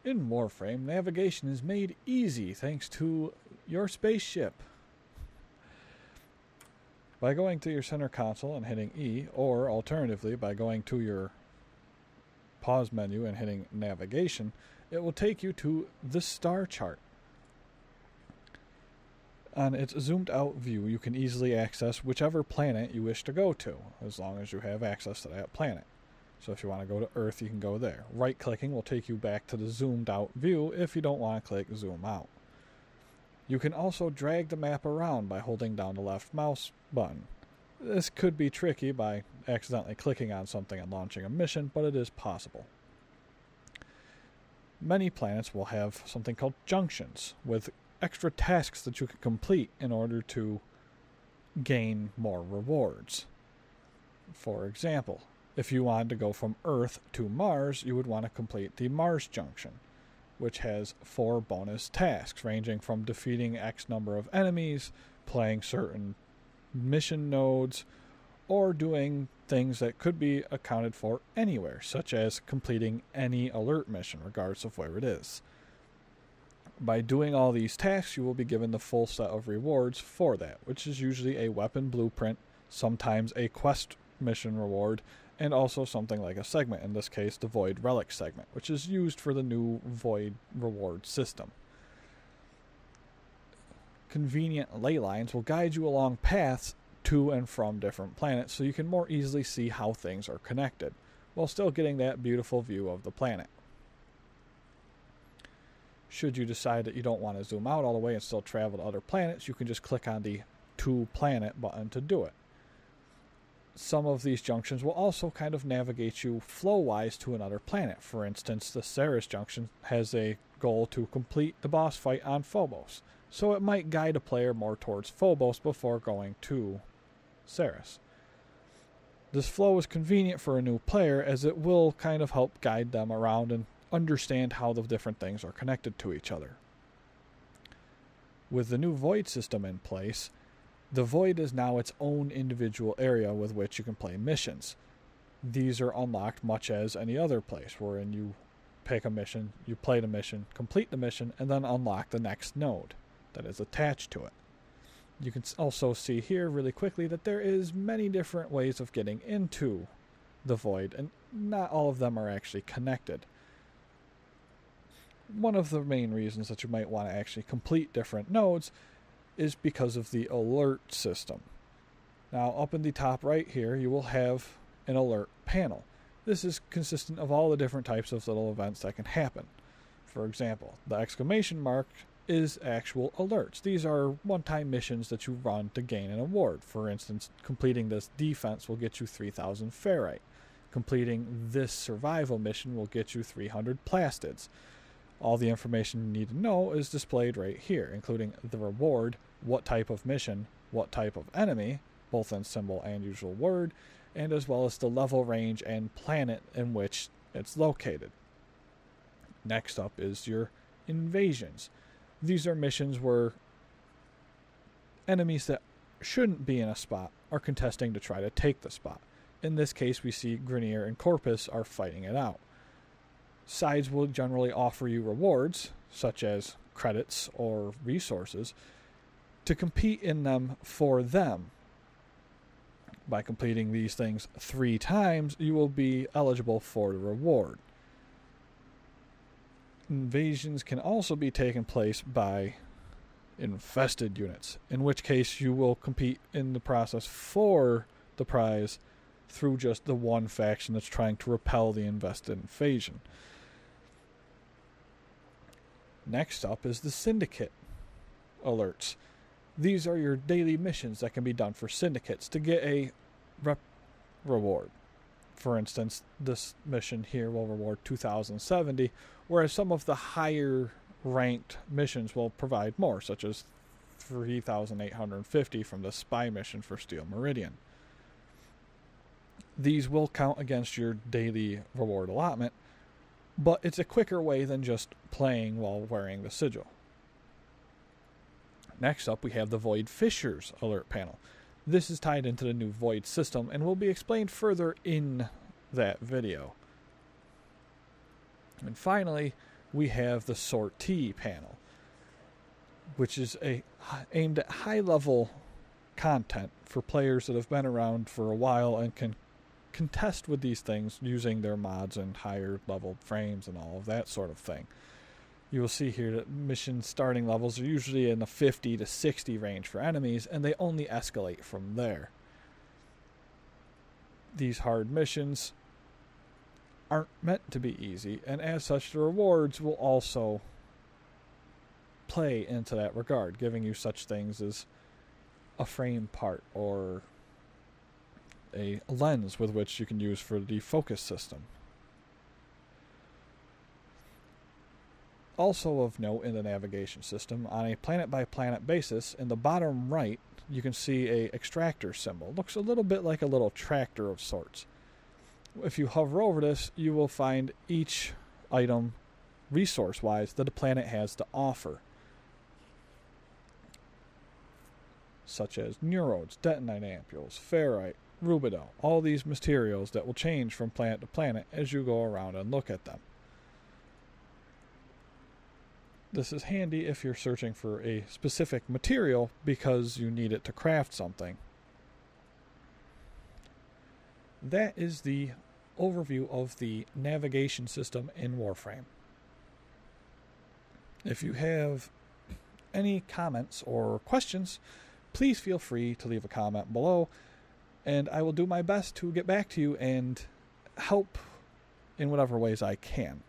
In Warframe, navigation is made easy thanks to your spaceship. By going to your center console and hitting E, or alternatively by going to your pause menu and hitting navigation, it will take you to the star chart. On its zoomed out view, you can easily access whichever planet you wish to go to, as long as you have access to that planet. So if you want to go to Earth, you can go there. Right-clicking will take you back to the zoomed-out view if you don't want to click Zoom Out. You can also drag the map around by holding down the left mouse button. This could be tricky by accidentally clicking on something and launching a mission, but it is possible. Many planets will have something called Junctions, with extra tasks that you can complete in order to gain more rewards. For example, if you wanted to go from Earth to Mars, you would want to complete the Mars Junction, which has 4 bonus tasks ranging from defeating X number of enemies, playing certain mission nodes, or doing things that could be accounted for anywhere, such as completing any alert mission, regardless of where it is. By doing all these tasks, you will be given the full set of rewards for that, which is usually a weapon blueprint, sometimes a quest mission reward, and also something like a segment, in this case the Void Relic segment, which is used for the new Void reward system. Convenient Leylines will guide you along paths to and from different planets so you can more easily see how things are connected, while still getting that beautiful view of the planet. Should you decide that you don't want to zoom out all the way and still travel to other planets, you can just click on the To Planet button to do it. Some of these junctions will also kind of navigate you flow-wise to another planet. For instance, the Ceres junction has a goal to complete the boss fight on Phobos, so it might guide a player more towards Phobos before going to Ceres. This flow is convenient for a new player as it will kind of help guide them around and understand how the different things are connected to each other. With the new Void system in place, the Void is now its own individual area with which you can play missions. These are unlocked much as any other place, wherein you pick a mission, you play the mission, complete the mission, and then unlock the next node that is attached to it. You can also see here really quickly that there is many different ways of getting into the Void, and not all of them are actually connected. One of the main reasons that you might want to actually complete different nodes is because of the alert system. Now, up in the top right here, you will have an alert panel. This is consistent of all the different types of little events that can happen. For example, the exclamation mark is actual alerts. These are one-time missions that you run to gain an award. For instance, completing this defense will get you 3,000 ferrite. Completing this survival mission will get you 300 plastids. All the information you need to know is displayed right here, including the reward, what type of mission, what type of enemy, both in symbol and usual word, and as well as the level range and planet in which it's located. Next up is your invasions. These are missions where enemies that shouldn't be in a spot are contesting to try to take the spot. In this case, we see Grenier and Corpus are fighting it out. Sides will generally offer you rewards, such as credits or resources, to compete in them for them. By completing these things 3 times, you will be eligible for the reward. Invasions can also be taken place by infested units, in which case you will compete in the process for the prize through just the one faction that's trying to repel the infested invasion. Next up is the Syndicate Alerts. These are your daily missions that can be done for syndicates to get a reward. For instance, this mission here will reward 2,070, whereas some of the higher ranked missions will provide more, such as 3,850 from the spy mission for Steel Meridian. These will count against your daily reward allotment, but it's a quicker way than just playing while wearing the sigil. Next up, we have the Void Fissures alert panel. This is tied into the new Void system and will be explained further in that video. And finally, we have the Sortie Panel, which is aimed at high-level content for players that have been around for a while and can contest with these things using their mods and higher-level frames and all of that sort of thing. You will see here that mission starting levels are usually in the 50 to 60 range for enemies, and they only escalate from there. These hard missions aren't meant to be easy, and as such, the rewards will also play into that regard, giving you such things as a frame part or a lens with which you can use for the focus system. Also of note in the navigation system, on a planet-by-planet basis, in the bottom right, you can see a Extractor symbol. Looks a little bit like a little tractor of sorts. If you hover over this, you will find each item, resource-wise, that a planet has to offer, such as neurodes, detonite ampules, ferrite, rubido, all these materials that will change from planet to planet as you go around and look at them. This is handy if you're searching for a specific material because you need it to craft something. That is the overview of the navigation system in Warframe. If you have any comments or questions, please feel free to leave a comment below, and I will do my best to get back to you and help in whatever ways I can.